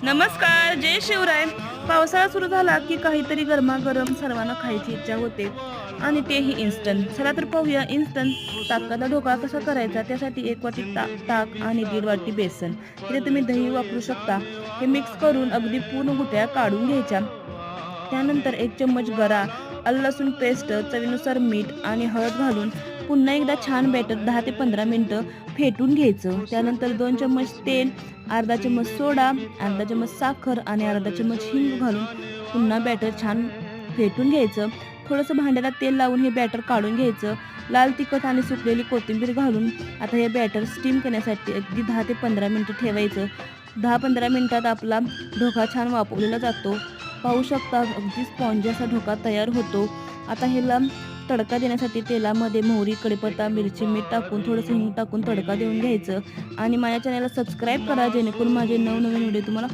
नमस्कार, जय शिवराय. पावसाळा सुरू झाला की काहीतरी गरमागरम सर्वांना खायची इच्छा होते आणि तेही इन्स्टंट. चला तर पाहूया इन्स्टंट ताकाचा ढोकळा कसा करायचा. त्यासाठी 1 वाटी ताक आणि 1.5 वाटी बेसन. इथे तुम्ही दही वापरू शकता. हे मिक्स करून अगदी पूर्ण गुठळ्या काढून घ्यायच्या. त्यानंतर 1 चम्मच गरा, आलं लसूण पेस्ट, चवीनुसार मीठ आणि हळद घालून पुन्हा एकदा छान बॅटर 10 ते 15 मिनिटं फेटून घ्यायचं. त्यानंतर 2 चम्मच तेल, अर्धा चम्मच सोडा, अर्धा चम्मच साखर आणि अर्धा चम्मच हिंग घालून पुन्हा बॅटर छान फेटून घ्यायचं. थोडंसं भांड्याला तेल लावून हे बॅटर काढून घ्यायचं. लाल तिखट आणि सुकलेली कोथिंबीर घालून आता हे बॅटर स्टीम करण्यासाठी अगदी 10 ते 15 मिनिटं ठेवायचं. 10-15 मिनिटात आपला ढोकळा छान वाफवलेला जातो. पाहू शकता अगदी स्पॉन्जी असा ढोकळा तयार होतो. आता ह्याला तडका देण्यासाठी तेलामध्ये मोहरी, कढीपत्ता, मिरची, मीठ टाकून थोडंसं हिंग टाकून तडका देऊन घ्यायचं आणि माझ्या चॅनलला सबस्क्राईब करा जेणेकरून माझे नवनवीन व्हिडिओ तुम्हाला